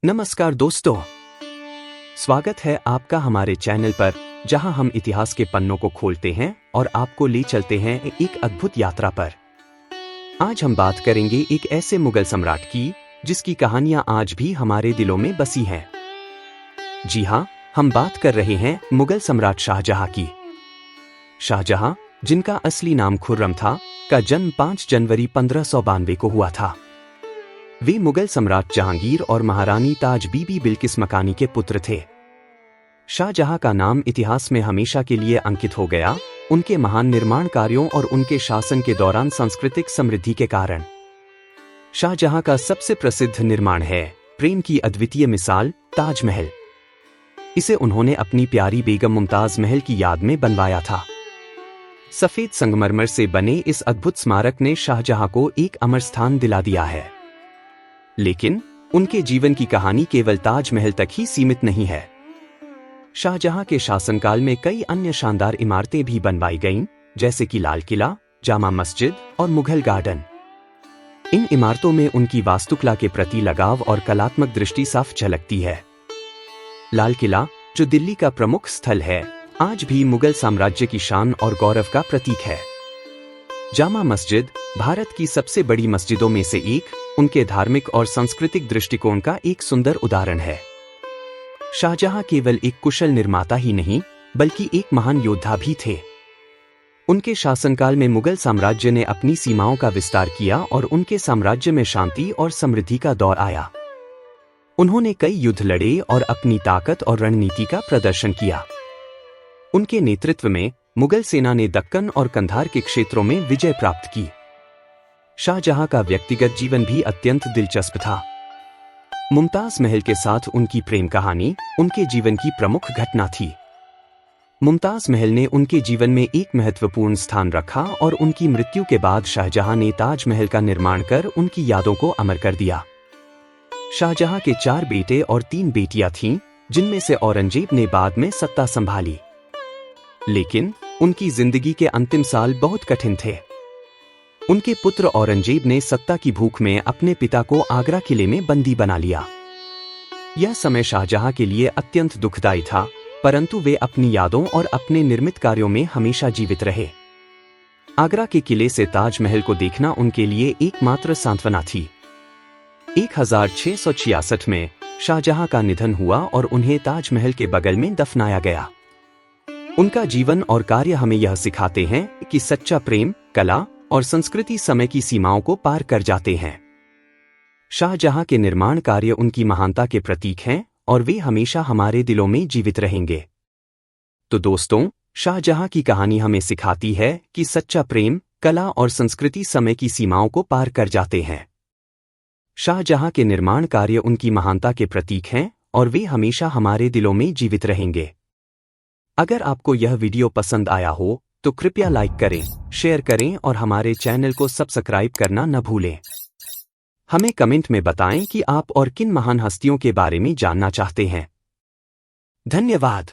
नमस्कार दोस्तों, स्वागत है आपका हमारे चैनल पर, जहां हम इतिहास के पन्नों को खोलते हैं और आपको ले चलते हैं एक अद्भुत यात्रा पर। आज हम बात करेंगे एक ऐसे मुगल सम्राट की जिसकी कहानियां आज भी हमारे दिलों में बसी हैं। जी हां, हम बात कर रहे हैं मुगल सम्राट शाहजहां की। शाहजहां, जिनका असली नाम खुर्रम था, का जन्म 5 जनवरी 1592 को हुआ था। वे मुगल सम्राट जहांगीर और महारानी ताज बीबी बिल्किस मकानी के पुत्र थे। शाहजहां का नाम इतिहास में हमेशा के लिए अंकित हो गया, उनके महान निर्माण कार्यों और उनके शासन के दौरान सांस्कृतिक समृद्धि के कारण। शाहजहां का सबसे प्रसिद्ध निर्माण है प्रेम की अद्वितीय मिसाल, ताजमहल। इसे उन्होंने अपनी प्यारी बेगम मुमताज महल की याद में बनवाया था। सफेद संगमरमर से बने इस अद्भुत स्मारक ने शाहजहां को एक अमर स्थान दिला दिया है। लेकिन उनके जीवन की कहानी केवल ताजमहल तक ही सीमित नहीं है। शाहजहां के शासनकाल में कई अन्य शानदार इमारतें भी बनवाई गईं, जैसे कि लाल किला, जामा मस्जिद और मुगल गार्डन। इन इमारतों में उनकी वास्तुकला के प्रति लगाव और कलात्मक दृष्टि साफ झलकती है। लाल किला, जो दिल्ली का प्रमुख स्थल है, आज भी मुगल साम्राज्य की शान और गौरव का प्रतीक है। जामा मस्जिद, भारत की सबसे बड़ी मस्जिदों में से एक, उनके धार्मिक और सांस्कृतिक दृष्टिकोण का एक सुंदर उदाहरण है। शाहजहां केवल एक कुशल निर्माता ही नहीं, बल्कि एक महान योद्धा भी थे। उनके शासनकाल में मुगल साम्राज्य ने अपनी सीमाओं का विस्तार किया और उनके साम्राज्य में शांति और समृद्धि का दौर आया। उन्होंने कई युद्ध लड़े और अपनी ताकत और रणनीति का प्रदर्शन किया। उनके नेतृत्व में मुगल सेना ने दक्कन और कंधार के क्षेत्रों में विजय प्राप्त की। शाहजहां का व्यक्तिगत जीवन भी अत्यंत दिलचस्प था। मुमताज महल के साथ उनकी प्रेम कहानी उनके जीवन की प्रमुख घटना थी। मुमताज महल ने उनके जीवन में एक महत्वपूर्ण स्थान रखा और उनकी मृत्यु के बाद शाहजहां ने ताजमहल का निर्माण कर उनकी यादों को अमर कर दिया। शाहजहां के 4 बेटे और 3 बेटियां थीं, जिनमें से औरंगजेब ने बाद में सत्ता संभाली। लेकिन उनकी जिंदगी के अंतिम साल बहुत कठिन थे। उनके पुत्र औरंगजेब ने सत्ता की भूख में अपने पिता को आगरा किले में बंदी बना लिया। यह समय शाहजहां के लिए अत्यंत दुखदायी था, परंतु वे अपनी यादों और अपने निर्मित कार्यों में हमेशा जीवित रहे। आगरा के किले से ताजमहल को देखना उनके लिए एकमात्र सांत्वना थी। 1666 में शाहजहां का निधन हुआ और उन्हें ताजमहल के बगल में दफनाया गया। उनका जीवन और कार्य हमें यह सिखाते हैं कि सच्चा प्रेम, कला और संस्कृति समय की सीमाओं को पार कर जाते हैं। शाहजहां के निर्माण कार्य उनकी महानता के प्रतीक हैं और वे हमेशा हमारे दिलों में जीवित रहेंगे। तो दोस्तों, शाहजहां की कहानी हमें सिखाती है कि सच्चा प्रेम, कला और संस्कृति समय की सीमाओं को पार कर जाते हैं। शाहजहां के निर्माण कार्य उनकी महानता के प्रतीक हैं और वे हमेशा हमारे दिलों में जीवित रहेंगे। अगर आपको यह वीडियो पसंद आया हो तो कृपया लाइक करें, शेयर करें और हमारे चैनल को सब्सक्राइब करना न भूलें। हमें कमेंट में बताएं कि आप और किन महान हस्तियों के बारे में जानना चाहते हैं। धन्यवाद।